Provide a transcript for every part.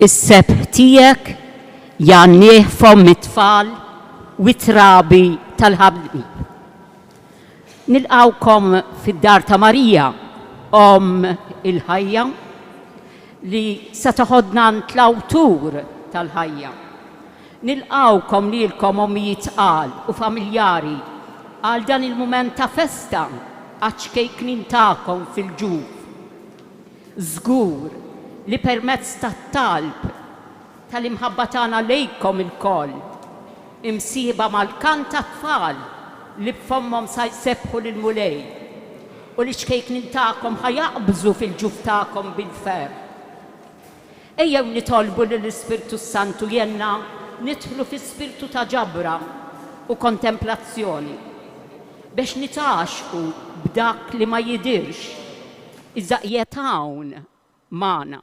Is-sebħ tiegħek jannieh fomm it-tfal u trabi tal-ħabli. Nilqawkom fid-dar ta' Marija, il-ħajja, li se toħodna l-awtur tal-ħajja. Nilqawkom lilkom ommijiet tqal u familjari għal dan il-mument ta' festa għaċ-kejknin tagħkom fil-ġuf. Żgur li permezz tat-talb tal-imħabba tagħna lejkom il-koll, imsieba mal-kant tat-tfal li b'fommhom se jsebħu lil-mulej u li x-kejknin tagħkom ħajaqbżu fil-ġuf tagħkom bil-ferħ. Ejjew nitolbu lill-Ispirtu Santu jenna nidħlu fi spirtu ta' ġabra u kontemplazzjoni biex nitaxqu b'dak li ma jidirx iżda qiegħed hawn magħna.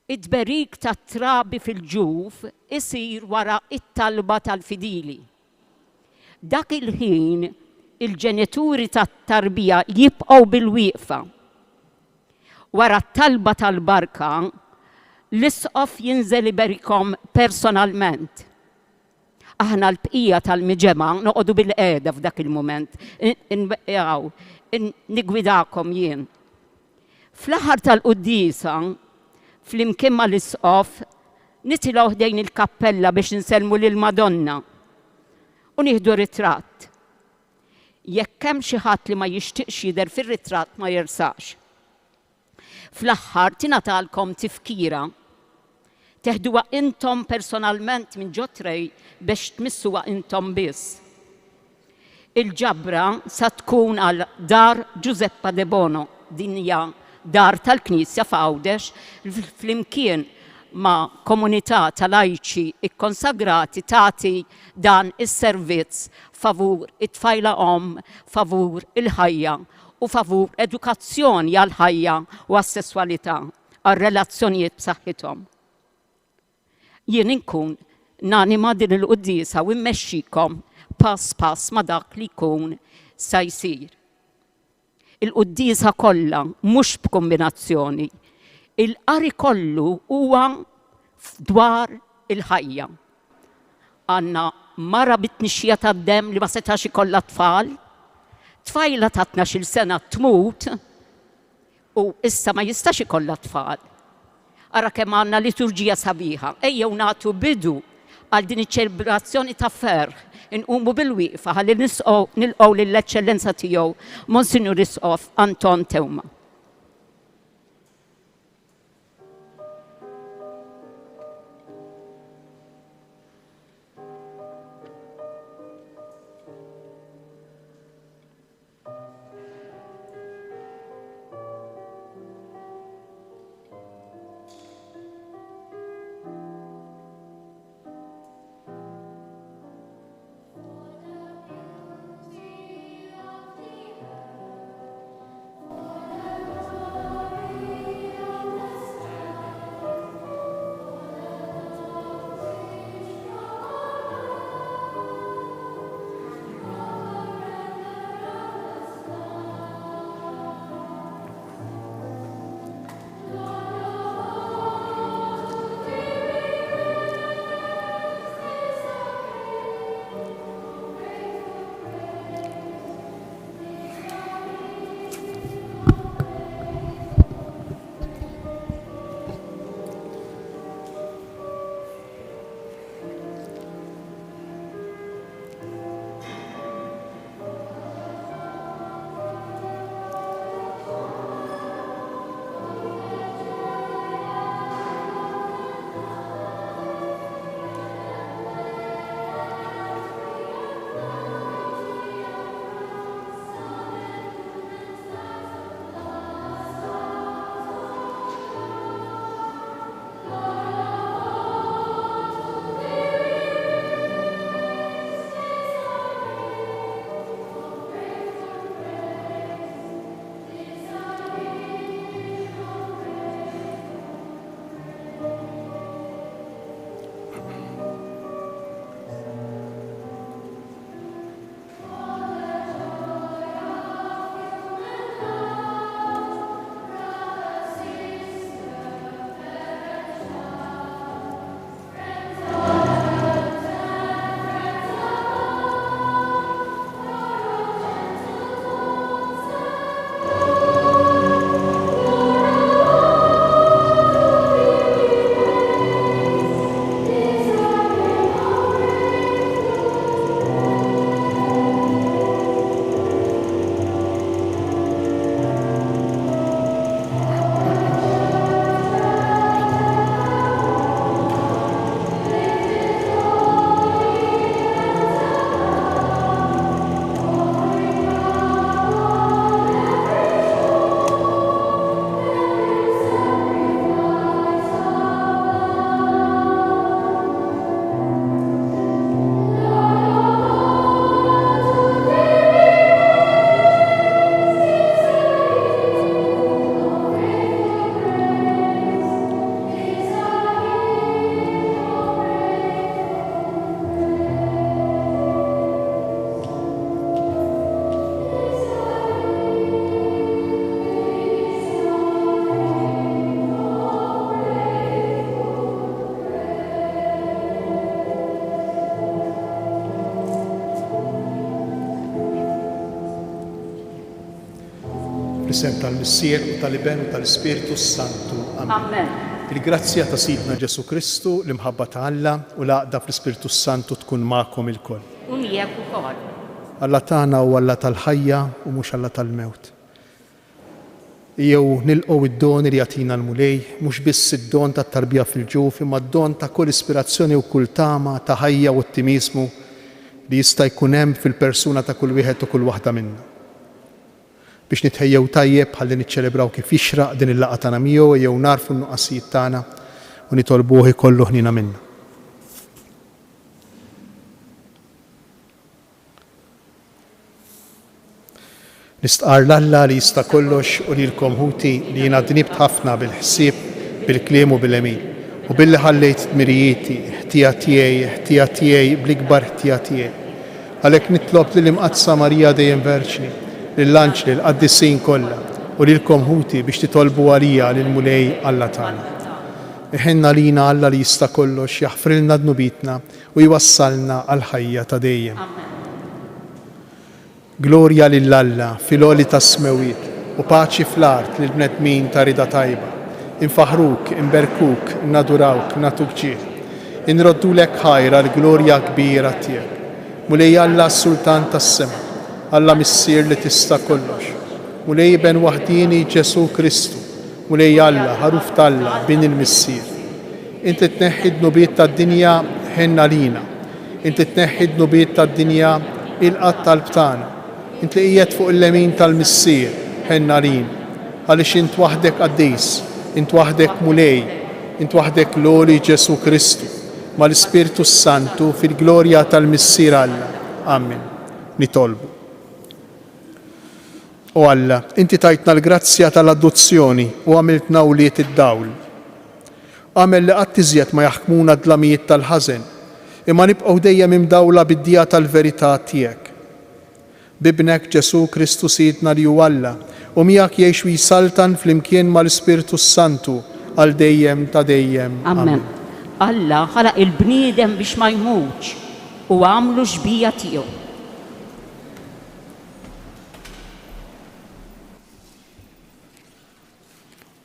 It-tberik tat-trabi fil-ġuf isir wara it-talba tal-fidili. Dak il-ħin il-ġenituri tat-tarbija jibqgħu bil-wieqfa. Wara t-talba tal-barka l-isqof jinżel iberikom personalment. Aħna l-bqija tal-miġema noqogħdu bil-qiegħda f'dak il-mument. Nigwidakom jien. Fl-aħħar tal-qudiesa, flimkien mal-isqof, nitilgħu ħdejn il-kappella biex insellmu lill-Madonna u nieħdu ritratt. Jekk hemm xi ħadd li ma jixtieqx jidher fir-ritratt ma jersax. Fl-aħħar tingħatalkom tifkira. Teħduha intom personalment minn ġotrej biex tmissuha intom biss. Il-ġabra sa tkun għal dar Giuseppa De Bono, din hija dar tal-Knisja f'Għawdex, flimkien ma' komunità tal-lajċi ikkonsagrati tagħti dan is-servizz favur it-tfajla favur il-ħajja u favur edukazzjoni għall-ħajja u għas-sesswalità, għar-relazzjonijiet b'saħħithom. Jien inkun nanima din il-quddiesa u mmexxikom pass pass ma' dak li jkun se jsir. Il-quddiesa kollha mhux b'kombinazzjoni. Il-qari kollu huwa dwar il-ħajja. Għandna mara bit-tnixxija tad-demm li ma setax ikollha tfal, tfajla ta' 12-il sena tmut u issa ma jistax ikollha tfal. Ara kemm għandna liturġija sabiħa, ejjew nagħtu bidu għal din iċ-ċelebrazzjoni ta' ferħ, inqumu bil-wieqfa ħalli nilqgħu lill-eċċellenza tiegħu Monsinjur Isqof Anton Tewma. Fisem tal-Missier u tal-Iben u tal-Ispiritu Santu. Amen. Il-grazzja ta' Sidna Ġesu Kristu, l-imħabba ta' Alla u l-għaqda fl-Ispiritu Santu tkun magħkom ilkoll. U miegħek ukoll. Alla tagħna u Alla tal-ħajja u mhux Alla tal-mewt. Jew nilqgħu id-don li jagħtina l-mulej, mhux biss id-don tat-tarbija fil-ġuf, imma d-don ta' kull ispirazzjoni u kull tama ta' ħajja u ottimizmu li jista' jkun hemm fil-persuna ta' kull wieħed u kull waħda minna. Biex nitħejjew tajjeb ħalli niċċelebraw kif jixraq din il-laqgħa tagħna miegħu jew narfu n-nuqqasijiet tagħna u nitolbuh ikollu ħnina minna. Nistqar l-Alla li jista' kollox u lilkom ħuti li jiena dnibt ħafna bil-ħsieb, bil-kliem u bil-emin u billi ħallejt dmirijieti, ħtija tiegħi bl-ikbar ħtija tiegħi. Għalhekk nitlob lill-Imqaddsa Marija dejjem Verġni, lill-anġli, l-qaddisin kollha u lilkom ħuti biex titolbu għalija lill-mulej Alla tagħna. Iħenna lina Alla li jista' kollox jaħfrilna dnubitna u jwassalna għal ħajja ta' dejjem. Glorja lill-Alla fil-għoli tas-smewiet u paċi fl-art lill-bnedmin ta' rida tajba. Infaħruk, inberkuk, innadurawk, natuk ġieħ. Inroddulek ħajra l-glorja kbira tiegħek. Mulej Alla s-Sultan tas-sema, Alla Missier li tista' kollox. Mulej Ben waħdini Ġesu Kristu. Mulej Alla ħaruf talla bin il-Missier. Inti tneħħi d-nubiet tad-dinja ħenna lina. Inti tneħħi d-nubiet tad-dinja il-qatt tal-btana. Inti li qiegħed fuq il-lemin tal-Missier ħenna lina. Għaliex int waħdek qaddis, int waħdek mulej, int waħdek l-għoli Ġesu Kristu, ma l-Ispiritu Santu fil-glorja tal-Missier Alla. Amen. Nitolbu. O Alla, inti tajtna l-grazzja tal-adozzjoni u għamiltna wliet id-dawl. Għamel li qatt iżjed ma jaħkmuna d-dlamijiet tal-ħażen, imma nibqgħu dejjem imdawla bid-dija tal-verità tiegħek. Bibnek Ġesu Kristu Sidna li hu Alla u miegħek jgħix u jsaltan flimkien mal-Ispiritu Santu għal dejjem ta' dejjem. Amen. Alla ħalaq il-bniedem biex ma jmutx u għamlu xbija tiegħu.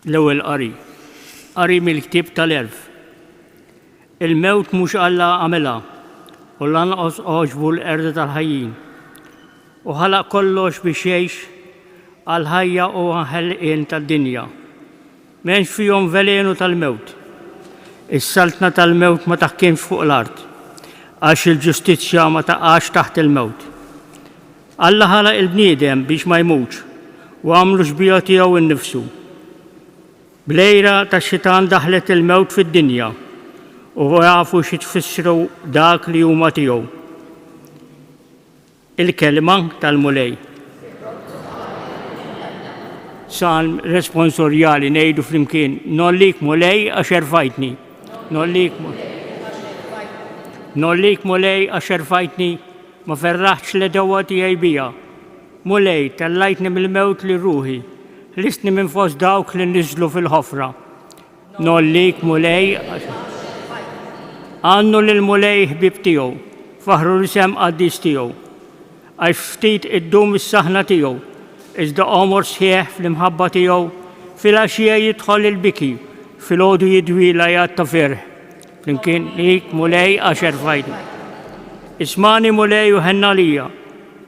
L-ewwel qari mill-ktieb tal-Erf. Il-mewt mhux Alla għamilha u lanqos għoġbu l-qerda tal-ħajjin u ħalaq kollox biex jgħix għal-ħajja u ħelqien tad-dinja. M'hemmx fihom velenu tal-mewt. Is-saltna tal-mewt ma taħkimx fuq l-art għax il-ġustizzja ma taqax taħt il-mewt. Alla ħalaq il-bniedem biex ma jmutx u għamlu xbija tiegħu innifsu. Blejra tax-xitan daħlet il-mewt fid-dinja u jafu xi tfissru dak li huma tiegħu. Il-kelma tal-mulej. Salm responsorjali ngħidu flimkien, nollik mulej għax erfajtni. Nollik mulej għax erfajtni, ma ferraħx l-edewa tiegħi bija. Mulej tellajtni mill-mewt li ruħi, listni minn fost dawk li niżlu fil-ħofra. Nollik mulej għannu lil-mulej ħbib tiegħu, faħru l-isem qaddis tiegħu. Għax ftit id-dum is-saħna tiegħu, iżda qomor sħiħ fl-imħabba tiegħu, fil-għaxija jidħol il-biki, fil-għodu jidwila jgħat ta' ferħ. Flimkien lik mulej għax erfajtni. Ismani mulej u ħenna lija,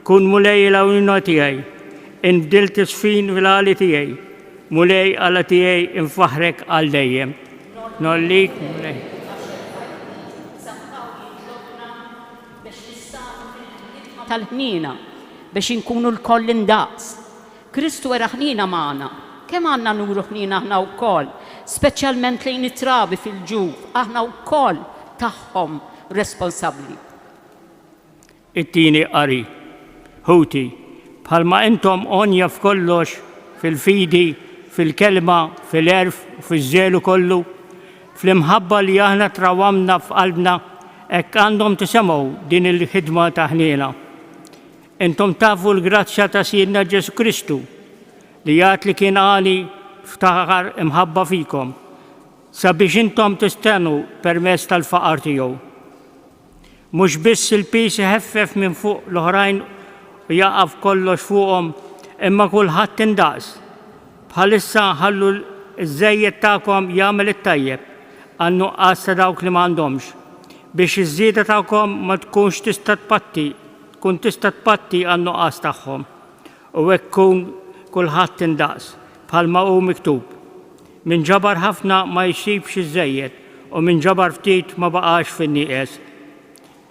kun mulej l-għawna tiegħi, inbdilt isfin fil-għali tiegħi, mulej għala tiegħi infaħrek għal dejjem. Nollik mulej. Tal-ħnina biex inkunu l-koll indaqs. Kristu era ħnina magħna. Kemm għandna nuru ħnina aħna wkoll, speċjalment lejn it-trabi fil-ġuf, aħna wkoll tagħhom responsabbli. It-tieni qari, ħuti, bħalma intom onja f'kollox, fil-fidi, fil-kelma, fil-erf, fiż-żelu kollu, fl-imħabba li aħna trawamna f'qalbna, hekk għandhom tisemgħu din il-ħidma ta' ħniena. Intom tafu l-grazzja ta' Sidna Ġesu Kristu li jgħid li kien għali ftaħar imħabba fikom sabiex intom tistenu permezz tal-faqar tiegħu. Mhux biss il-pis iħeffef minn fuq l-oħrajn u jaqaf kollox fuqhom, imma kulħadd indaqs bħalissa ħallu iż-żejjed tagħkom jagħmel it-tajjeb għan-nuqqas ta' dawk li m'għandhomx biex iż-żieda tagħkom ma tkunx tkun tista' tpatti għan-nuqqas tagħhom u hekk kun kulħadd indaqs bħalma hu miktub. Min ġabar ħafna ma jsibx iż-żejjed u min ġabar ftit ma baqax fin-nieqes.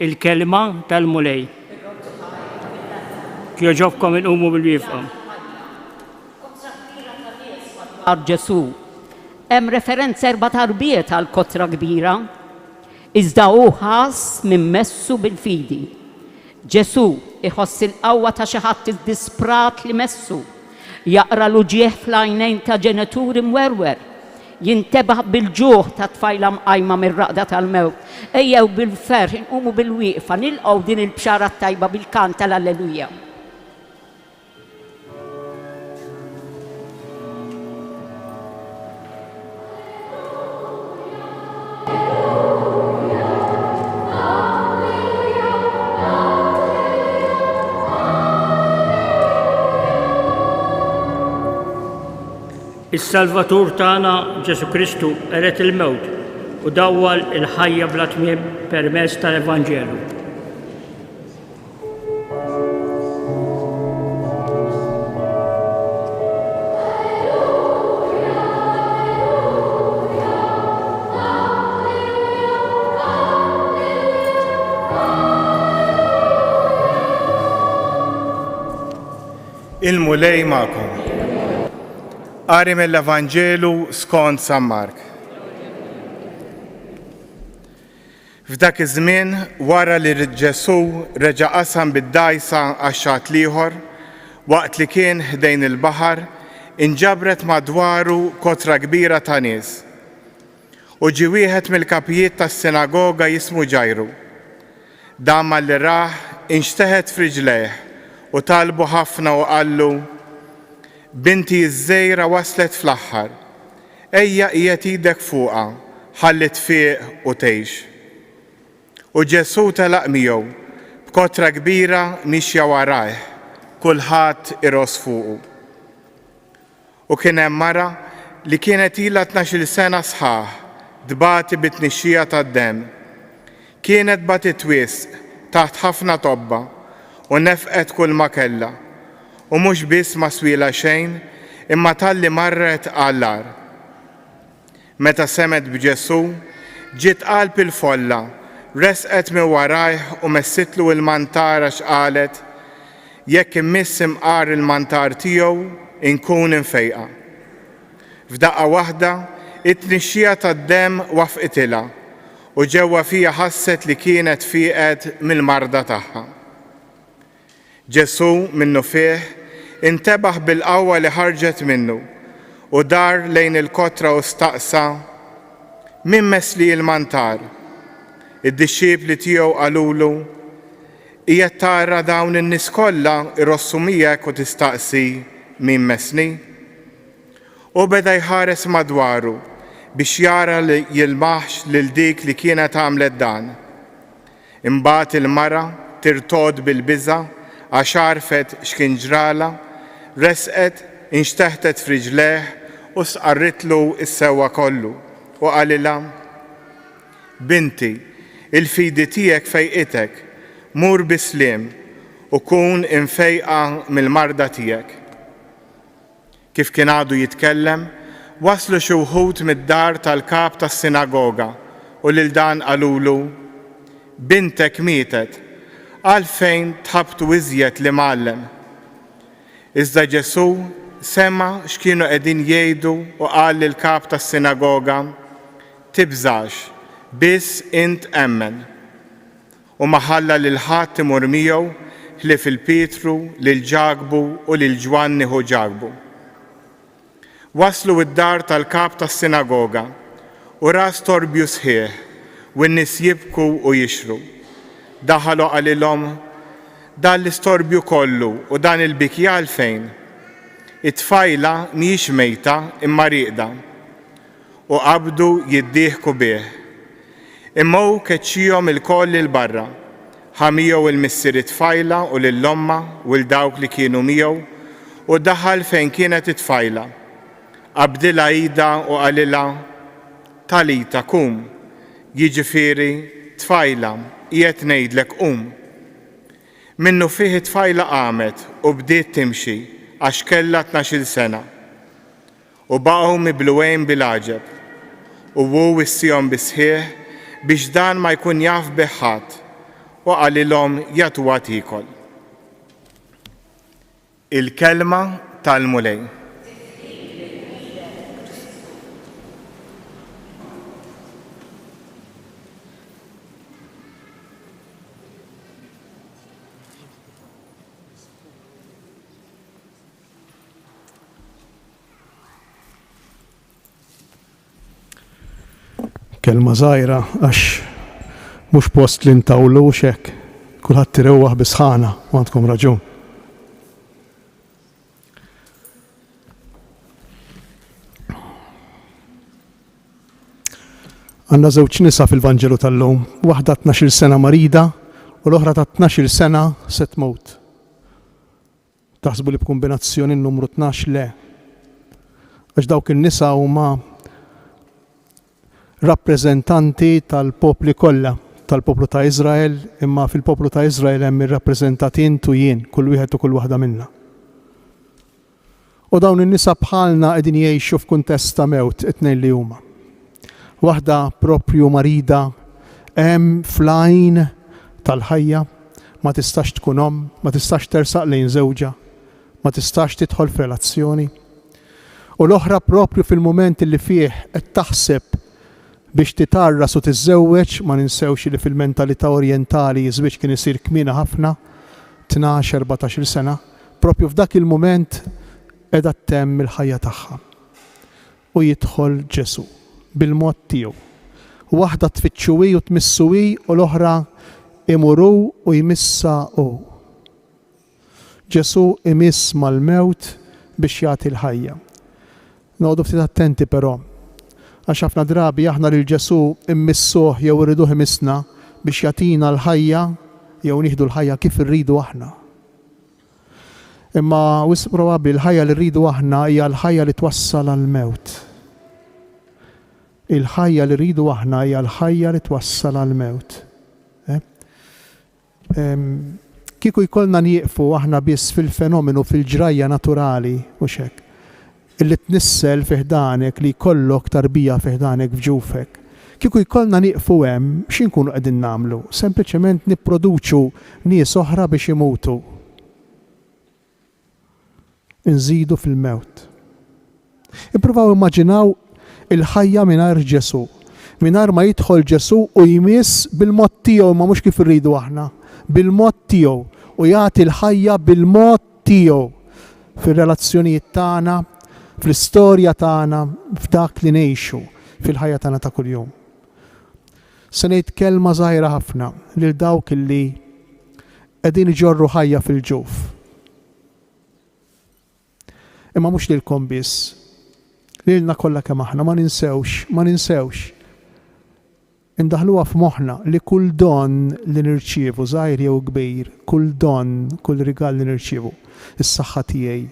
Il-kelma tal-mulej. Kjoġobkom inqumu bil-wifqa. Għar Ġesu, hemm referenza 4 darbiet għal kotra kbira, iżda hu ħass minn messu bil-fidi. Ġesu iħoss il-qawwa ta' xi ħadd id-disprat li messu, jaqra l-uġieħ fl-għajnejn ta' ġenituri mwerwer, jintebaħ bil-ġuħ ta' tfajla mqajma mir-raqda tal-mewt. Ejjew bil-ferħ inqumu bil-wieqfa nilqgħu din il-bxara tajba bil-kant tal-Alleluja. Is-Salvatur tagħna Ġesu Kristu eret il-mewt u dawwal il-ħajja bla tmiem permezz tal-Evanġelu. Il-mulej magħkom. Qari mill-Evanġelu skont San Mark. F'dak iż-żmien wara li Ġesu reġa' qasam bid-dgħajsa għax-xatt ieħor, waqt li kien ħdejn il-baħar, inġabret madwaru kotra kbira ta' nies. U ġie wieħed mill-kapijiet tas-sinagoga jismu Ġajru. Dan malli raħ inxteħed f'riġlejh u talbu ħafna u qallu: Binti iż-żejra waslet fl-aħħar, ejja qiegħed idek fuqha, ħalli tfieq u tgħix. U Ġesu telaq miegħu b'kotra kbira mixja warajh, kulħadd iros fuqu. U kien hemm mara li kienet ilha 12 sena sħaħ, dbati bit-tnixxija tad-demm. Kienet batit wisq taħt ħafna tobba u nefqet kull ma kellha. U mhux biss ma swila xejn, imma talli marret għall-ar. Meta semet b'Ġesu, ġiet qalb il-folla, resqet minn warajh u messitlu il-mantar għax qalet: jekk immiss imqar il-mantar tiegħu inkun infejqa. F'daqqa waħda it-tnixxija tad-demm wafqitilha u ġewwa fiha ħasset li kienet fieqet mill-marda tagħha. Ġesu minnu fih intebaħ bil-qawwa li ħarġet minnu u dar lejn il-kotra u staqsa: min messli l-mantar? Id-dixxiepli tiegħu qalulu: qiegħed tara dawn in-nies kollha irossu miegħek u tistaqsi min messni? U beda jħares madwaru biex jara li jilmaħx lil dik li kienet għamlet dan. Imbagħad il-mara tirtod bil-biża' għax għarfet x'kien ġrala, resqet inxteħtet f'riġlejh u sqarritlu s-sewwa kollu u qalilha: Binti, il-fidi tiegħek fejqitek, mur bisliem u kun infejqa mill-marda tiegħek. Kif kien għadu jitkellem, waslu xi wħud mid-dar tal-kap tas-sinagoga u lil dan qalulu: Bintek mietet, għalfejn tħabtu iżjed li mgħallem. Iżda Ġesu sema x'kienu qegħdin jgħidu u qal lill-kap tas-sinagoga: tibżax, biss int emmen. U ma ħalla lil ħadd imur miegħu ħlief il-Pietru, lil Ġagbu u lil Ġwanni hu Ġagbu. Waslu id-dar tal-kap tas-sinagoga u ra storbju sħiħ u n-nies jibku u jixru. Daħalu qalilhom: dan l-istorbju kollu u dan il-bikja għalfejn? It-tfajla mhijiex mejta imma rieqda. U qabdu jiddieħku bih. Imma hu keċċihom il-koll il barra, ħamiegħu il-missier it-tfajla u lill-omma u l dawk li kienu miegħu u daħal fejn kienet it-tfajla. qabdilha ida u qalilha talita kum, jiġifieri tfajla qiegħed ngħidlek qum. Minnu fih tfajla qamet u bdiet timxi għax kellha 12 sena. U baqgħu mibluwejn bil-għaġeb u hu wissihom bisħieħ biex dan ma jkun jaf bih ħadd u qalilhom jagħtuha tikol. Il-kelma tal-mulej. Kelma żgħira għax mhux post li ntawlu hekk, kulħadd tirewwaħ bisħana u għandkom raġun. Għandna żewġ nisa fil-Vanġelu tal-lum, waħda 12 sena marida u l-oħra ta' 12 sena se tmut. Taħsbu li b'kombinazzjoni n-numru 12 le. Għax dawk in-nisa huma rappreżentanti tal-popli kollha, tal-poplu ta' Iżrael, imma fil-poplu ta' Iżrael hemm ir-rappreżentati intu jien, kull wieħed u kull waħda minnha. U dawn in-nisa bħalna qegħdin jgħixu f'kuntest ta' mewt it-tnejn li huma. Waħda proprju marida hemm fl-għajn tal-ħajja, ma tistax tkun omm, ma tistax tersaq lejn żewġha, ma tistax tidħol f'relazzjoni. U l-oħra proprju fil-mument li fih qed taħseb biex titarras u tiżżewweġ, ma ninsewx li fil-mentalità orjentali żwieġ kien isir kmieni ħafna, 12-14 sena, proprju f'dak il-mument qiegħda ttemm il-ħajja tagħha. U jidħol Ġesu bil-mod tiegħu. Waħda tfittxu u tmissu u l-oħra imuru u jmissa hu. Ġesu imiss mal-mewt biex jagħti l-ħajja. Noqogħdu ftit attenti però, għax ħafna drabi aħna lil Ġesu immissuh jew irriduh imissna biex jagħtina l-ħajja jew nieħdu l-ħajja kif irridu aħna. Imma wisq probabbli l-ħajja li rridu aħna hija l-ħajja li twassal għall-mewt. Il-ħajja li rridu aħna hija l-ħajja li twassal għall-mewt. Kieku jkollna nieqfu aħna biss fil-fenomenu fil-ġrajja naturali u hekk. Illi tnissel fiħdanek li jkollok tarbija fiħdanek f'ġufek. Kieku jkollna nieqfu hemm x'inkunu qegħdin nagħmlu? Sempliċement nipproduċu nies oħra biex imutu. Inżidu fil-mewt. Ippruvaw immaġinaw il-ħajja mingħajr Ġesu. Mingħajr ma jidħol Ġesu u jmiss bil-mod tiegħu ma mhux kif irridu aħna, bil-mod tiegħu u jagħti l-ħajja bil-mod tiegħu fir-relazzjonijiet tagħna, fl-istorja tagħna, f'dak li ngħixu fil-ħajja tagħna ta' kuljum. Se ngħid kelma żgħira ħafna lil dawk illi qegħdin iġorru ħajja fil-ġuf. Imma mhux lilkom biss, lilna kollha kemm aħna ma ninsewx. Indaħluha f'moħħna li kull don li nirċievu żgħir jew kbir, kull don, kull rigal li nirċievu, is-saħħa tiegħi,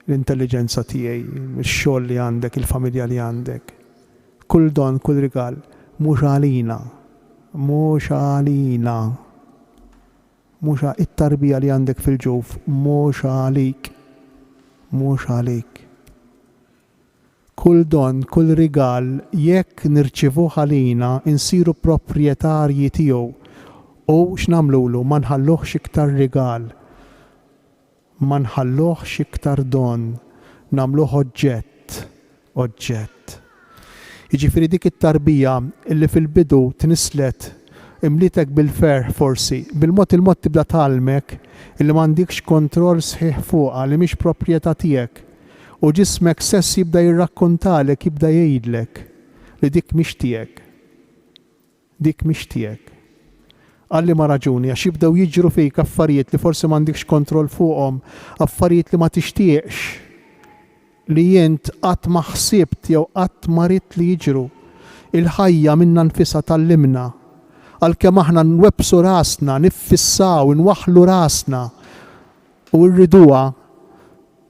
l-intelligenza tiegħi, ix-xogħol li għandek, il-familja li għandek. Kull don, kull rigal, mhux għalina. Mhux it-tarbija li għandek fil-ġuf, mhux għalik. Kull don, kull rigal, jekk nirċievuh għalina, insiru proprjetarji tiegħu u x'nagħmlulu ma nħalluhx iktar rigal. Ma nħalluhx iktar don, nagħmluh oġġett. Jiġifieri dik it-tarbija illi fil-bidu tnislet imlitek bil-ferħ forsi, bil-mod tibda tgħallmek illi m'għandikx kontroll sħiħ fuqha li mhix proprjetà tiegħek u ġismek stess jibda jirrakkontalek, jibda jgħidlek li dik mhix tiegħek. Għalli ma raġuni, għax jibdew jiġru fik affarijiet li forsi m'għandikx kontroll fuqhom, affarijiet li ma tixtieqx, li jint qatt ma ħsibt jew qatt ma rid li jiġru. Il-ħajja minna nfisha tallimna, għalkemm aħna nwebsu rasna, niffissaw, nwaħħlu rasna u rriduha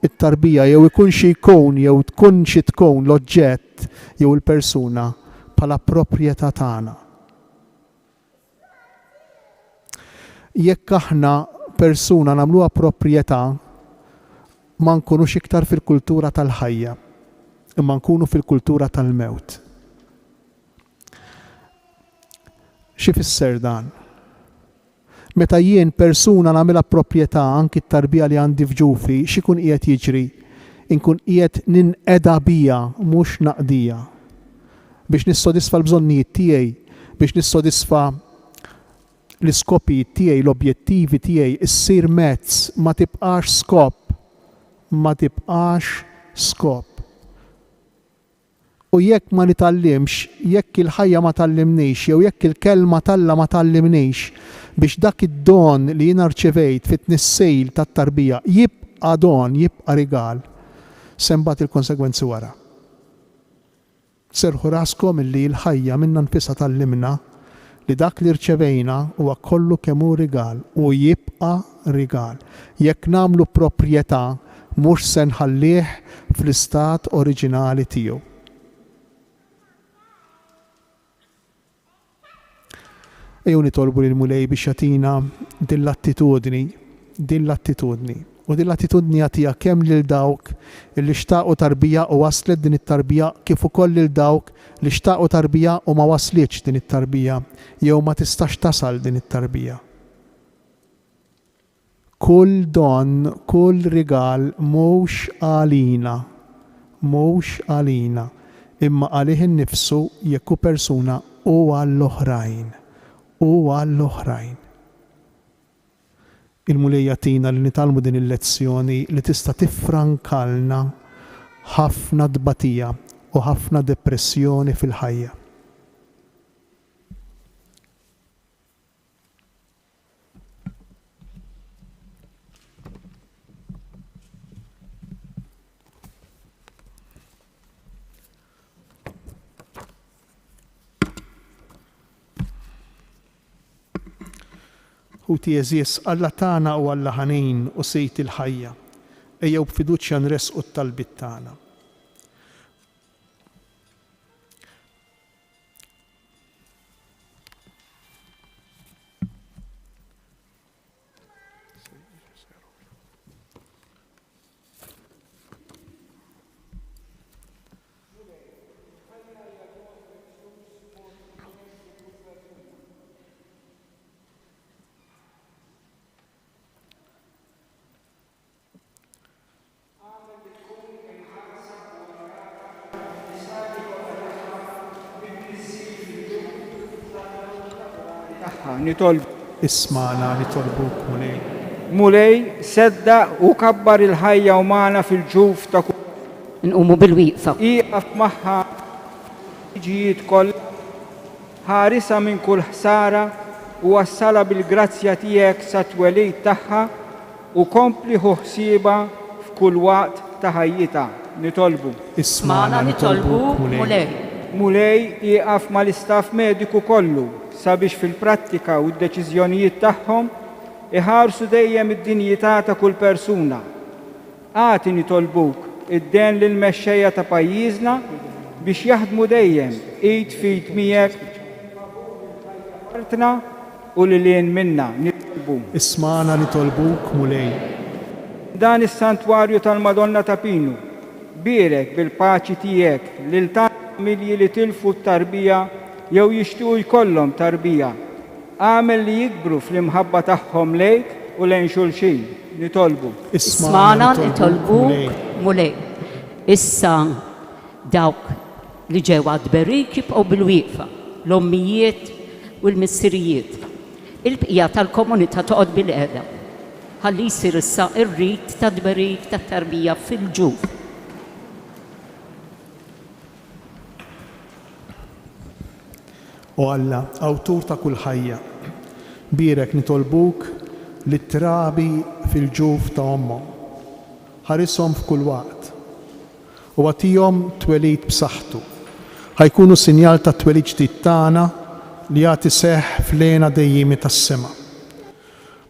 it-tarbija jew ikun xi jkun jew tkun xi tkun l-oġġett jew il-persuna bħala proprjetà tagħna. Jekk aħna persuna nagħmluha proprjetà ma nkunux iktar fil-kultura tal-ħajja, imma nkunu fil-kultura tal-mewt. Xi fisser dan? Meta jien persuna nagħmilha proprjetà anki t-tarbija li għandi f'ġufi, x'ikun qiegħed jiġri? Inkun qiegħed ninqeda bija mhux naqdija. Biex nissodisfa l-bżonnijiet tiegħi, biex nissodisfa l-iskopijiet tiegħi, l-objettivi tiegħi, issir mezz, ma tibqax skop, ma tibqax skop. U jekk ma nitallimx, jekk il-ħajja ma tallimnix, jew jekk il-kelma Alla ma tallimnix biex dak id-don li jiena rċevejt fit-tnissejl tat-tarbija jibqa' don, jibqa' rigal, sembat il-konsegwenzi wara. Serħu raskom illi l-ħajja minna nfisha tallimna li dak li rċevejna huwa kollu kemm hu rigal u jibqa' rigal. Jekk nagħmlu proprjetà mhux se nħallih fl-istat oriġinali tiegħu. Ejju nitolbu lil Mulej biex jagħtina din l-attitudni. U din l-attitudni jagħtiha kemm lil dawk li xtaqu tarbija u waslet din it-tarbija kif ukoll lil dawk li xtaqu tarbija u ma waslitx din it-tarbija jew ma tistax tasal din it-tarbija. Kull don, kull rigal mhux għalina, imma għalih innifsu jekk hu persuna u għall-oħrajn. Il-Mulej jagħtina li nitalmu din il-lezzjoni li tista' tiffrankalna ħafna dbatija u ħafna depressjoni fil-ħajja. Ħuti eżies Alla tagħna u Alla ħanin u sejt il-ħajja, ejjew b'fiduċja nresqu t-talbiet tagħna. Ismana nitolbuk Mulej. Mulej sedda u kabbar il-ħajja umana fil-ġuf ta' Nqumu bil-wieqfa. Iqaf magħha ġijiet kollha ħarisa minn kull ħsara u wassala bil-grazzja tiegħek sa twelid tagħha u kompli ħsieba f'kull waqt ta' ħajjita. Nitolbu. Ismana nitolbuk Mulej. Mulej iqaf mal-istaff mediku kollu sabiex fil-prattika u d-deċiżjonijiet tagħhom iħarsu dejjem id-dinjità ta' kull persuna. Għati nitolbuk id-den lil mexxejja ta' pajjiżna biex jaħdmu dejjem id fit miegħek partna u lilien minna nitolbu. Ismana nitolbuk Mulej. Dan is-santwarju tal-Madonna ta' Pinu birek bil-paċi tiegħek lil familji li tilfu t-tarbija jew jixtiequ jkollhom tarbija. Għamel li jikbru fl-imħabba tagħhom lejk u lejn xulxin. Nitolbu. Ismana nitolbuk Mulej. Issa dawk li ġew għad-berik jibqgħu bil-wieqfa, l-ommijiet u l-missirijiet. Il-bqija tal-komunità toqgħod bil-qiegħda. Ħalli jsir issa ir-rit tad-berik tat-tarbija fil-ġuf. U Alla, awtur ta' kull ħajja, birek nitolbuk li trabi fil-ġuf ta' ommhom. Ħarishom f'kull waqt u għatihom twelid b'saħħtu. Ħajkunu sinjal ta' twelid ġdid tagħna li jagħti seħħ f'lejna dejjimi tas-sema.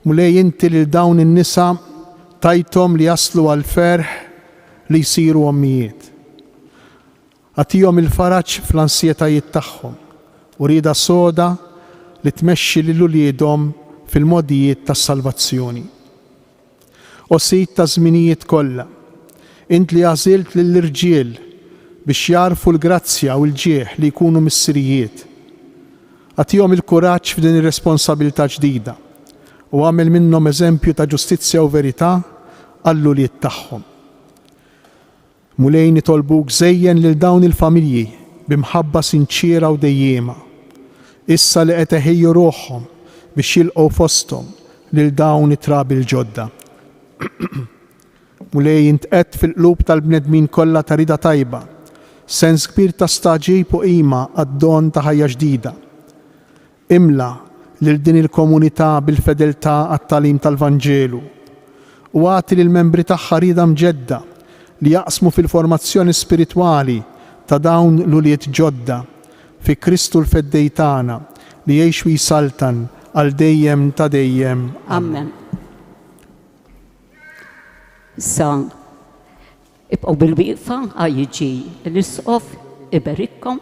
Mulej inti lil dawn in-nisa tajthom li jaslu għal ferħ li jsiru ommijiet. Għatihom il-faraġġ fl-ansjetajiet tagħhom u rieda soda li tmexxi lil uliedhom fil-modijiet tas-salvazzjoni. O Sid ta' żminijiet kollha, int li għażilt lill-irġiel biex jarfu l-grazzja u l-ġieħ li jkunu missirijiet. Għatihom il-kuraġġ f'din ir-responsabilità ġdida u għamel minnhom eżempju ta' ġustizzja u verità għall-ulied tagħhom. Mulej nitolbuk żejjen lil dawn il-familji b'imħabba sinċiera u dejjema, issa li qed iħejju ruħhom biex jilqgħu fosthom lil dawn it-trabi l-ġodda. Mulej intqed fil-qlub tal-bnedmin kollha ta' rida tajba, sens kbir ta' staġib u qima għad-don ta' ħajja ġdida. Imla lil din il-komunità bil-fedeltà għat-talim tal-Vanġelu u għati lil membri tagħha rieda mġedda li jaqsmu fil-formazzjoni spiritwali ta' dawn l-ulied ġodda fi Kristu l-feddej tagħna li jgħixu jisaltan għal dejjem ta' dejjem. Amen. Issa ibqgħu bil-wieqfa jiġi l-isqof iberikkom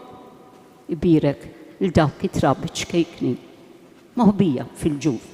ibirek il dawk it-trabbi ċkejkni moħbija fil-ġuf.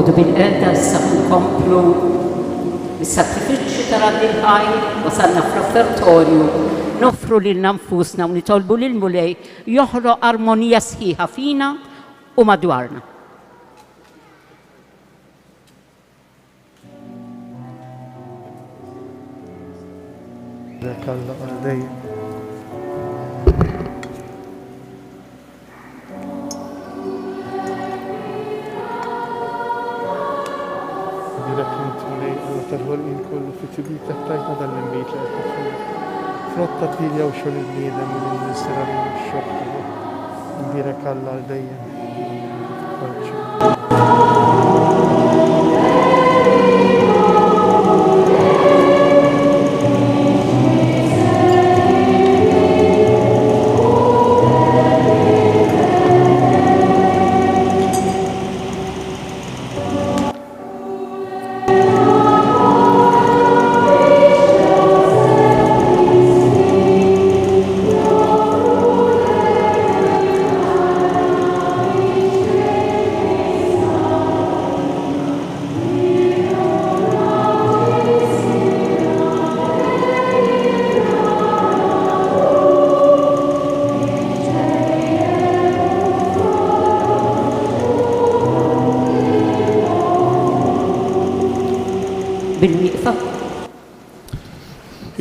Għodu bil-qedda issa nkomplu bis-sakrifiċċju ta' Rabbi l-ħaj wasalna f'reffertorju nofru lil nfusna u nitolbu lil Mulej joħloq armonija sħiħa fina u madwarna. tal-ħolqien kollu fi tibita tajtna dal-imbit li għed frotta pilja u xol il-bniedem minn il-nisra minn il-xokku ndirek Alla għal-dejjem.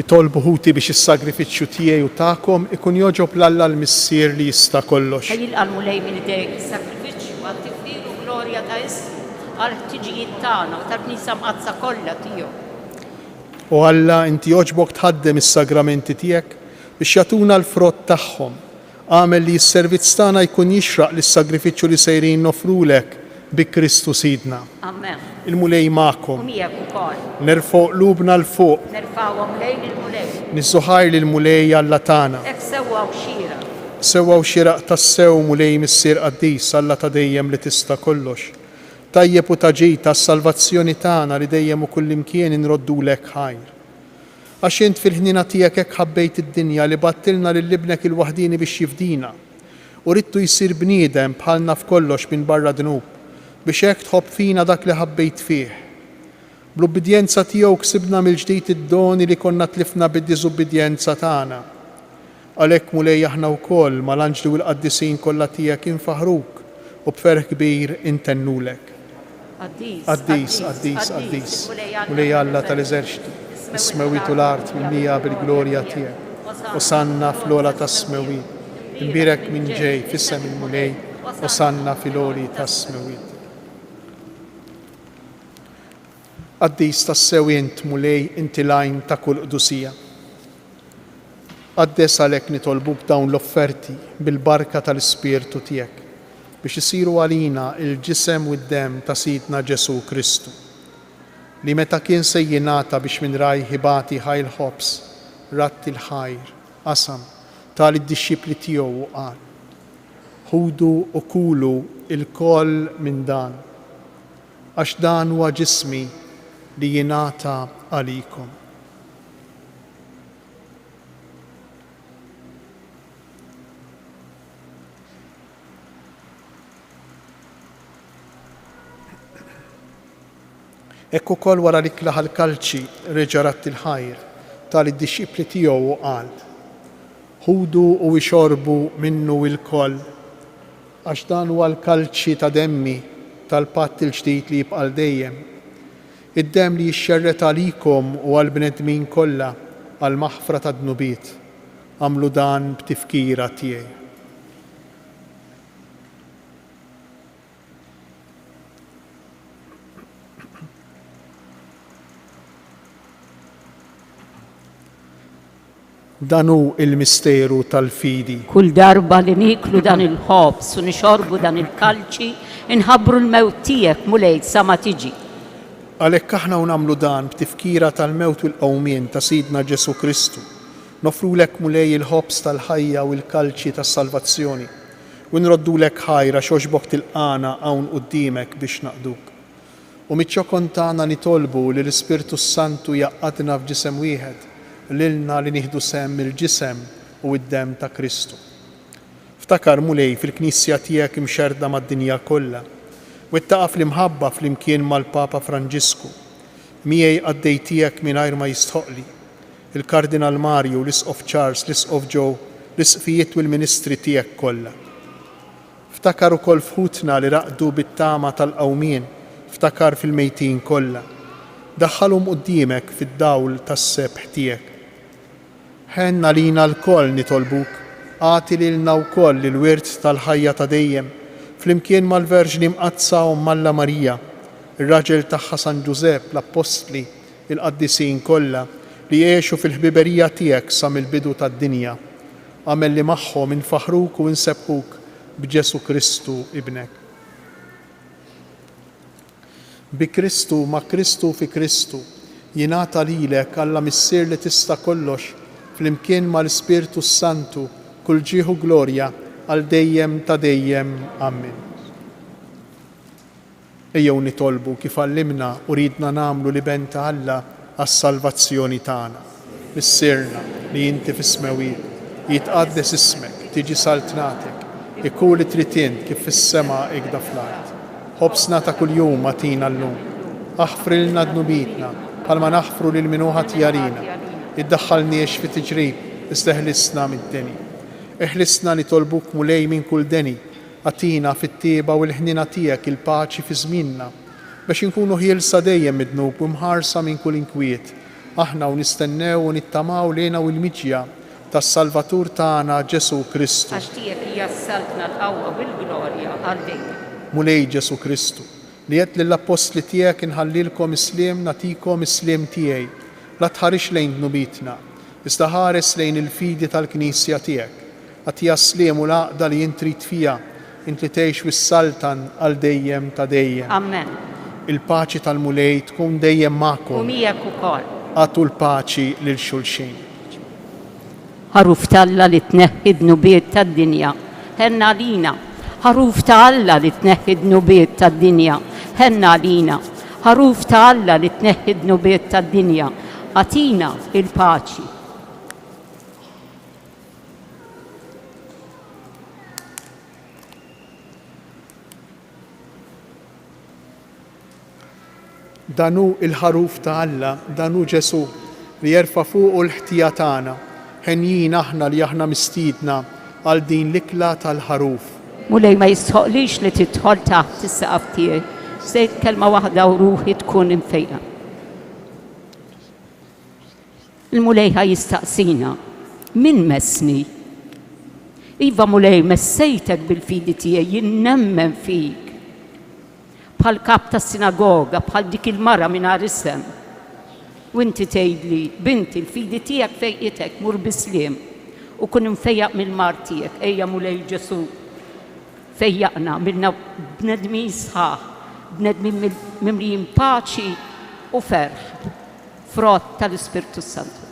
Nitolbu ħuti biex is-sagrifiċċju tiegħi u tagħkom ikun joġob l-Alla l-Missier li jista' kollox. Ħajilqa' l-mulej minn idejk is-sakrifiċċju għal tifkir u glorja ta' ismu għal ħtiġijiet tagħna u tal-Knisja mqazza kollha tiegħu. U Alla inti joġbok tħaddem is-sagramenti tiegħek biex jagħtuna l-frott tagħhom. Għamel li s-servizz tagħna jkun jixraq lis-sagrifiċċju li sejrin nofrulek bi Kristu Sidna. Amen. Il-mulej magħkom. U miegħek ukoll. Nerfgħu qlubna l-fuq. Nerfgħuhom lejn il-mulej. Nissuħajr lill-mulej Alla tagħna. Hekk sewwa u xira. Sewwa u xieraq tas-sew mulej Missier Qaddis Alla ta' dejjem li tista' kollox. Tajjeb u taġi tas-salvazzjoni tagħna li dejjem u kullimkien inroddulek ħajr. Għax int fil-ħnina tiegħek hekk ħabbejt id-dinja li battilna lil ibnek il-waħdini biex jifdina. U ridtu jsir bniedem bħalna f'kollox minn barra dnub biex hekk tħobb fina dak li ħabbejt fih. Bl-ubbidjenza tiegħu ksibna mill-ġdid id-doni li konna tlifna bid-diżubbidjenza tagħna. Għalhekk mulej aħna wkoll mal-anġli u l-qaddisin kollha tiegħek infaħruk u b'ferħ kbir intennulek. Qaddis, mulej Alla tal-eżerċiti, is-smewit u l-art minnija bil-glorja tiegħek. Osanna fl-ola tas-smewit, imbirek minn ġej fissem il-mulej, osanna fil-oli tas-smewit. Qaddis tas-sewint mulej inti lajn ta' kull qdusija. Qaddes għalhekk nitolbuk dawn l-offerti bil-barka tal-Ispirtu tiegħek biex isiru għalina il-ġisem u d-dem ta' Sidna Ġesu Kristu, li meta kien se jingħata biex minn raj ħibati ħajl ħobs, ratt il-ħajr, qasam tal id-dixxipli tiegħu u qal: ħudu u kulu il-koll minn dan, għax dan huwa ġismi li jingħata għalikom. Ekku kol wara li klaħ l-kalċi reġa' ratt il-ħajr tal-id-dixxipli tiegħu u qal: ħudu u ixorbu minnu il-koll, għax dan huwa l-kalċi ta' demmi tal-patt il-ġdid li jibqa' dejjem. Id-dem li jixxerret għalikom u għall-bnedmin kollha għal maħfra ta' dnubiet. Għamlu dan b'tifkira tiegħi. Dan hu il-misteru tal-fidi. Kull darba li niklu dan il-ħobs u nixorbu dan il-kalċi, inħabbru l-mewt tiegħek mulej sa ma tiġi. Għalhekk aħna nagħmlu dan b'tifkira tal-mewt u l-qawmien ta' Sidna Ġesu Kristu. Nofrulek mulej il-ħobs tal-ħajja u l-kalċi tas-salvazzjoni u nroddulek ħajra xogħbok tilqana hawn quddiemek biex naqduk. U miċ-ċokon tagħna nitolbu li l-Ispirtu Santu jaqqadna f'ġisem wieħed lilna li nieħdu sem il-ġisem u id-dem ta' Kristu. Ftakar mulej fil-Knisja tiegħek imxerda mad-dinja kollha u ittaqaf l-imħabba flimkien mal-Papa Franġisku, miegħi għaddej tiegħek mingħajr ma jistħoqli, il-Kardinal Marju, l-Isqof Charles, l-Isqof Joe, l-Isqfijiet u l-Ministri tiegħek kollha. Ftakar ukoll fħutna li raqdu bit-tama tal-qawmien, ftakar fil-mejtin kollha. Daħħalhom quddiemek fid-dawl tas-sebħ tiegħek. Ħenna lina l-koll nitolbuk, għati lilna wkoll il-wirt tal-ħajja ta' dejjem, flimkien mal-Verġni Mqazza u Malla Marija, ir-raġel tagħha San Ġusepp, l-Apostli, il-qaddisin kollha li jgħixu fil-ħbiberija tiegħek sa mill-bidu tad-dinja. Għamel li magħhom infaħruk u nsebħuk b'Ġesu Kristu ibnek. Bi Kristu ma' Kristu fi Kristu jingħata lilek Alla Missier li tista' kollox flimkien mal-Ispirtu Santu kull ġieħu glorja għal dejjem ta' dejjem. Amen. Ejjew nitolbu kif għallimna u ridna nagħmlu li ben ta' Alla għas-salvazzjoni tagħna. Missierna li inti fis-smewiet, jitqaddes ismek, tiġi saltnatek, ikun li trid int kif fis-sema ikda fl-art. Ħobsna ta' kuljum atina llum, aħfrilna dnubietna bħalma naħfru lil min hu ħatjarina. Iddaħħalniex fi tiġrib, isteħlisna mid-deni. Eħlisna nitolbuk mulej minn kull deni, għatina fit-tieba u l-ħnina tiegħek il-paċi fi żmienna, biex inkunu ħielsa dejjem mid-dnub u mħarsa minn kull inkwiet, aħna u nistennew u nittamaw lejna u l-miġja tas-Salvatur tagħna Ġesu Kristu. Għax tiegħek hija s-saltna l-qawwa bil-glorja għal dejjem. Mulej Ġesu Kristu, li qed lill-apostli tiegħek inħallilkom isliem natikom isliem tiegħi, la tħarix lejn dnubitna, iżda ħares lejn il-fidi tal-Knisja tiegħek. Għatija sliem u laqda li jintrit fija, int li tgħix wis-saltan għal dejjem ta' dejjem. Amen. Il-paċi tal-mulej tkun dejjem U magħkom. miegħek ukoll. Għatu l-paċi lil xulxin. Ħaruf ta' Alla li tneħħi d-nubiet tad-dinja, ħenna lina. Ħaruf ta' Alla li tneħħi d-nubiet tad-dinja, ħenna lina. Ħaruf ta' Alla li tneħħi d-nubiet tad-dinja, għatina il-paċi. Danu il-ħaruf ta' Alla, danu Ġesu li jerfa' fuq l-ħtija tagħna, ħenjin aħna li aħna mistiedna għal din l-ikla tal-ħaruf. Mulej ma jistħoqlix li tidħol taħt is-saqaf tiegħi. Sejt kelma waħda u ruħi tkun imfejqa. Il-mulej jistaqsina, min messni? Iva mulej messejtek bil-fidi tiegħi, jinnemmen fik. Bħal kap tas sinagoga, bħal dik il-mara mingħajr isem. U inti tgħidli, binti l-fidi tiegħek fejqitek mur bisliem u kun imfejjaq mill-mar tiegħek, ejja mulej Ġesu. Fejjaqna minna bnedmin sħaħ, bnedmin mimlijin paċi u ferħ, frott tal-Ispirtu Santu.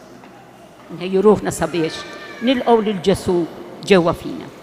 Nħejju ruħna sabiex nilqgħu lil Ġesu ġewwa fina.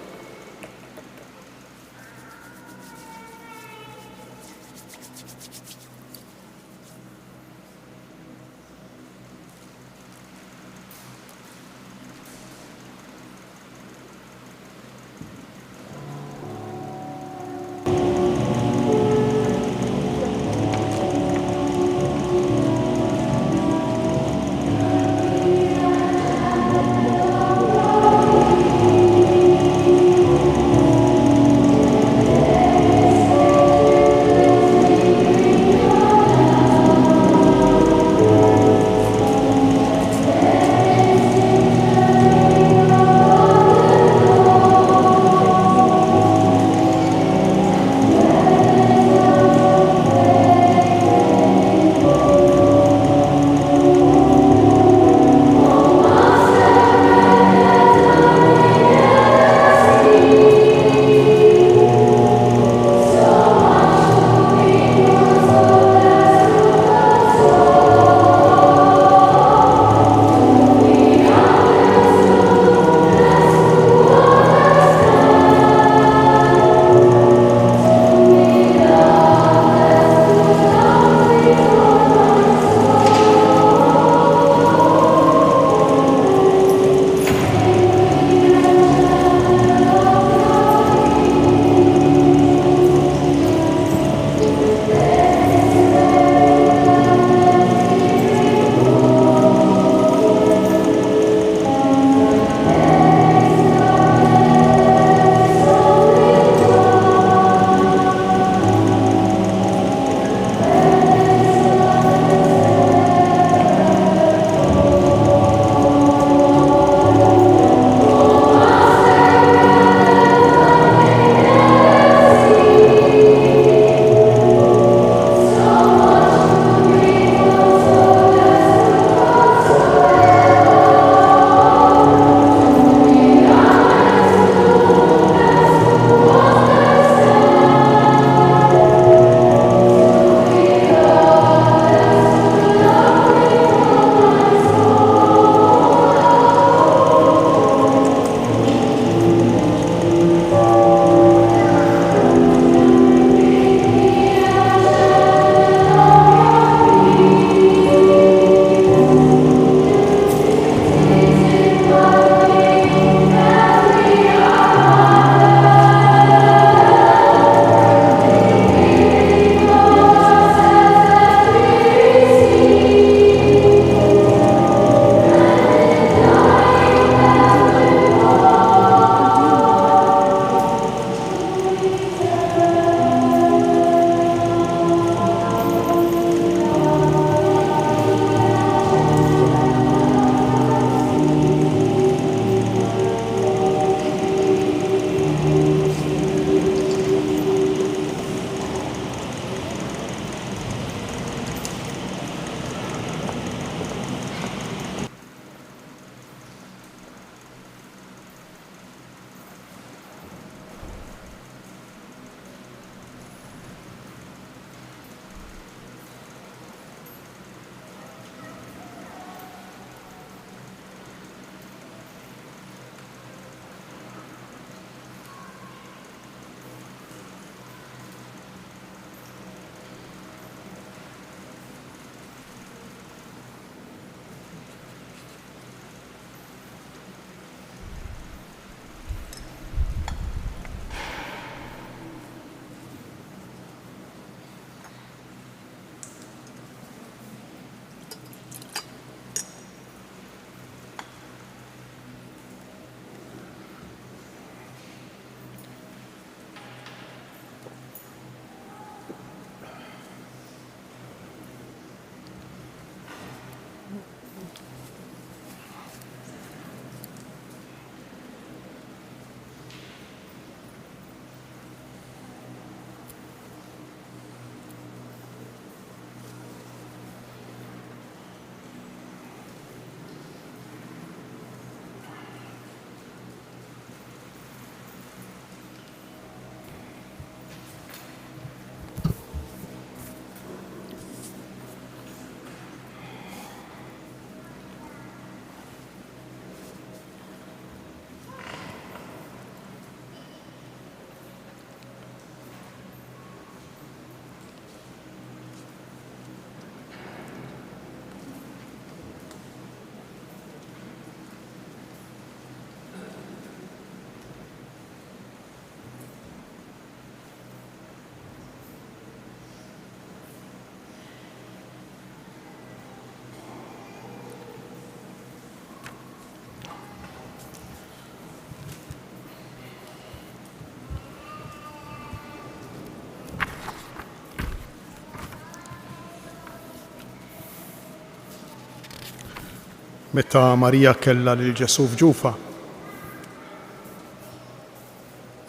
meta Marija kellha lil Ġesu f'ġufa.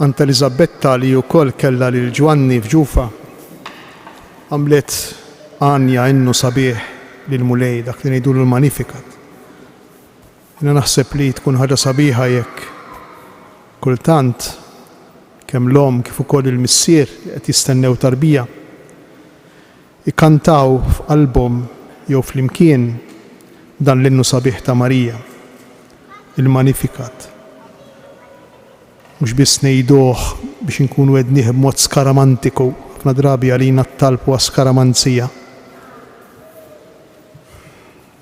Anta Elisabetta li wkoll kellha lil Ġwanni f'ġufa għamlet Anja innu sabiħ lil mulej dak li ngħidulu l-Magnificat. Jiena naħseb li tkun ħaġa sabiħa jekk kultant kemm l-om kif ukoll il-missier li qed jistennew tarbija ikkantaw f'album jew flimkien dan l-innu sabiħ ta' Marija, il-Magnificat. Mhux biss ngħiduh biex inkunu qegħdnieh b'mod skaramantiku, ħafna drabi għalina t-talb huwa skaramanzija.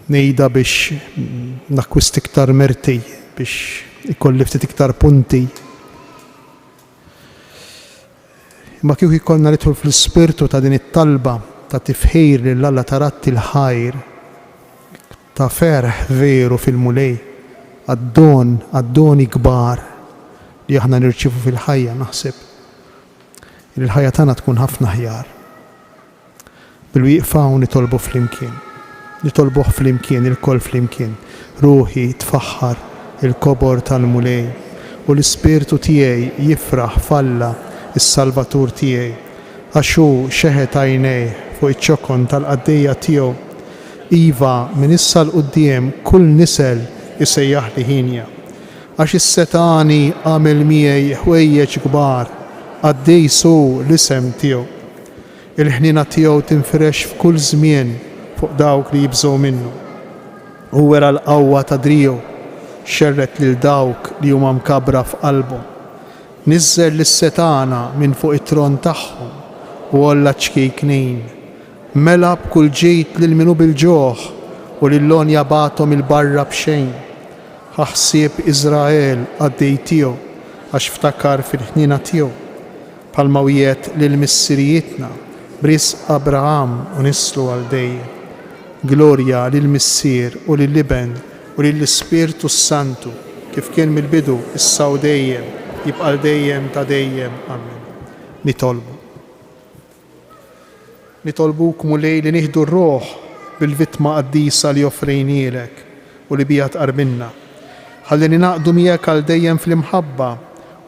Ngħidha biex nakkwisti iktar merti, biex ikolli ftit iktar punti. Ma kieku jkollna nidħol fl-ispirtu ta' din it-talba ta' tifħir lil Alla taratti l-ħajr, ta' ferħ veru fil-mulej, għad-doni kbar li aħna nirċifu fil-ħajja naħseb. Il-ħajja tagħna tkun ħafna ħjar. Bil-wieqfa u nitolbu flimkien. Nitolbuh flimkien, il-koll flimkien. Ruħi tfaħħar il-kobor tal-mulej u l-ispirtu tiegħi jifraħ falla is-Salvatur tiegħi. Għaxu xeħet għajnej fuq iċ-ċokon tal-qaddejja tiegħu. Iva minn issa l-quddiem kull nisel isejjaħ li ħinja. Għax is-setani għamel miegħi ħwejjeġ kbar, għaddej su l-isem tiegħu. Il-ħnina tiegħu tinfresh f'kull żmien fuq dawk li jibżgħu minnu. U wera l-qawwa ta' driju xerret lil dawk li huma mkabra f'qalbhom. Niżżel lis-setana minn fuq it-tron tagħhom u olla ċkejknejn. Mela b'kull ġejt lil minu bil-ġoħ u lil-lon jabatom il-barra b'xejn. Ħaħsieb Iżrael għaddej tiegħu għax ftakar fil-ħnina tiegħu. Bħalma wiegħed lil missirijietna b'risq Abraham u nislu għal dejjem. Glorja lil missier u lill-Iben u lill-Ispirtu Santu kif kien mill-bidu issa u dejjem jibqa' dejjem ta' dejjem. Amen. Nitolbuk mulej li nieħdu r-roħ bil-vittma qaddisa li offrejnielek u li bija tqarbilna. Ħalli ninaqdu miegħek għal dejjem fl-imħabba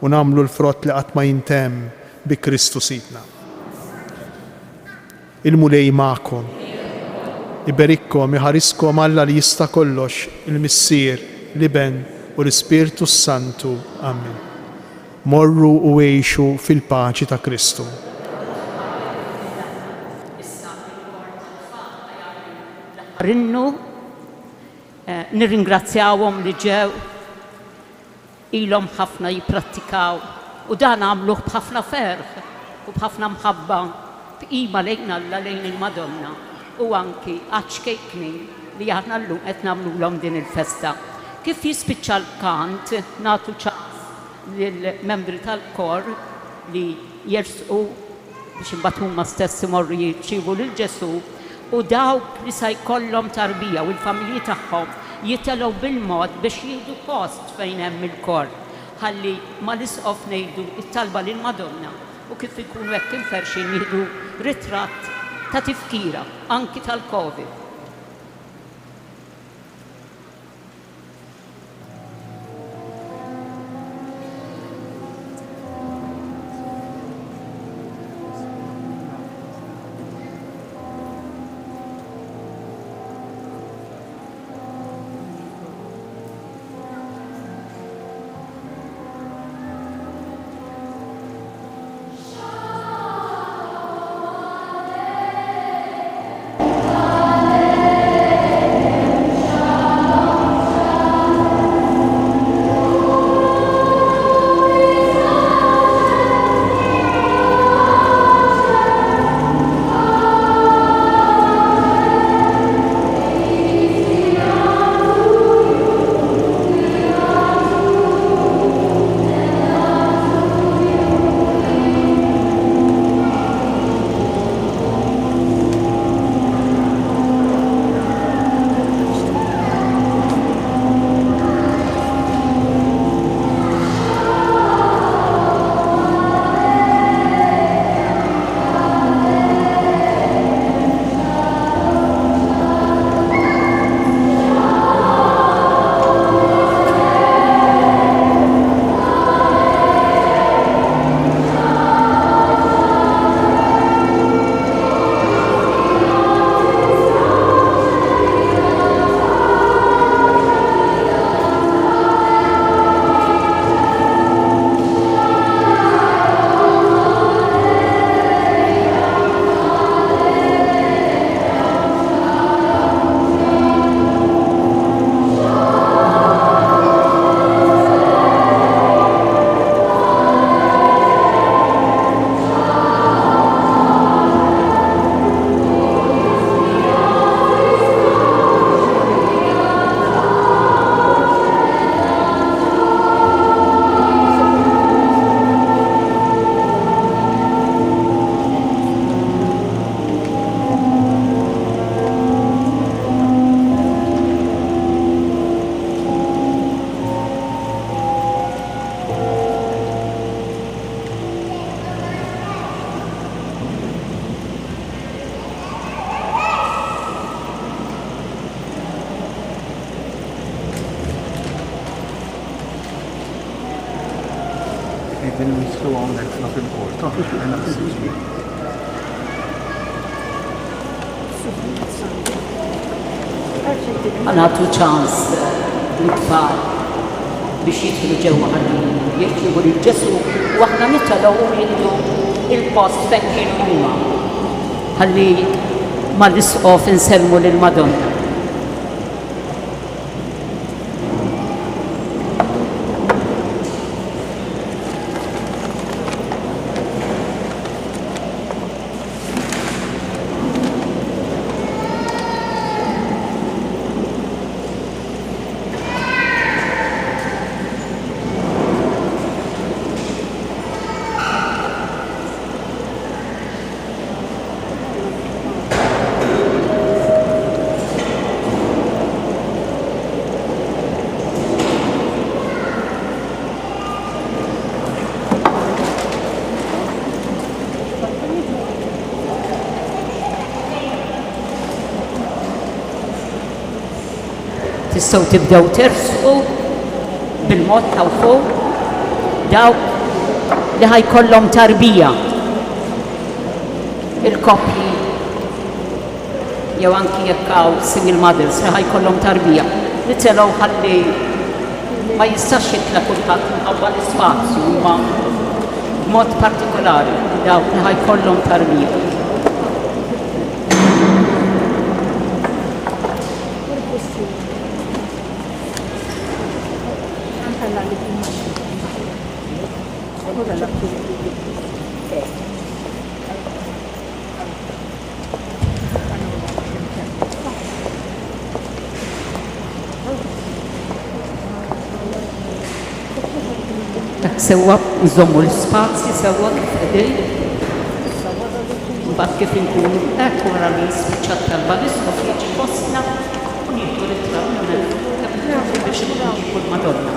u nagħmlu l-frott li qatt ma jintemm bi Kristu Sidna. Il-mulej magħkom. Iberikkom, iħariskom Alla li jista' kollox, il-Missier, l-Iben u l-Ispirtu Santu. Amen. Morru u għejxu fil-paċi ta' Kristu. Rinnu, nirringrazzjawhom li ġew ilhom ħafna jipprattikaw u dan għamluh b'ħafna ferħ u b'ħafna mħabba b'qima lejn Alla lejn il-Madonna u anki għaċkejkni li aħna llum qed nagħmluhom din il-festa. Kif jispiċċa l-kant nagħtu ċans lill-membri tal-kor li jersqu biex imbagħad huma stess imorru jirċievu lil Ġesu u dawk li se jkollhom tarbija u l-familji tagħhom jitelgħu bil-mod biex jieħdu post fejn hemm il-kor. Ħalli ma nisqof ngħidu it-talba lil Madonna u kif ikunu hekk inferxin jieħdu ritratt ta' tifkira anki tal-Covid. bil-Ministru hawnhekk flok il-bord. Għanatu ċans l-tfal biex jidħlu ġewwa ħalli jirċievu l-Ġesu u aħna nitalgħu jiddu il-post fejn kienu huma ħalli mal-isqof insellmu lill-Madonna. Tistgħu tibdew tersqu bil-mod ta' fuq dawk li ħajkollhom tarbija. Il-koppji jew anki jekk hawn single mothers li ħajkollhom tarbija. Nitelgħu ħalli ma jistax jitla kulħadd minħabba l-ispazju huma b'mod partikolari dawk li ħajkollhom tarbija. Sewwa nżommu l-spazji sewwa kif qegħdin. Mbagħad kif inkunu hekk wara li spiċċat tal-balisqof jiġi postna u nieħdu ritratt biex nġibu l-Madonna.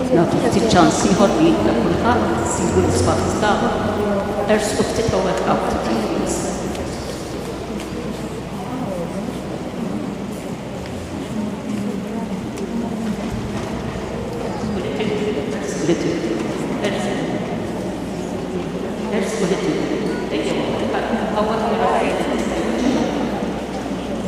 Nagħtu ftit ċans ieħor li jibda kulħadd sibu l-spazji tagħhom ersqu ftit hawnhekk hawn ftit. Little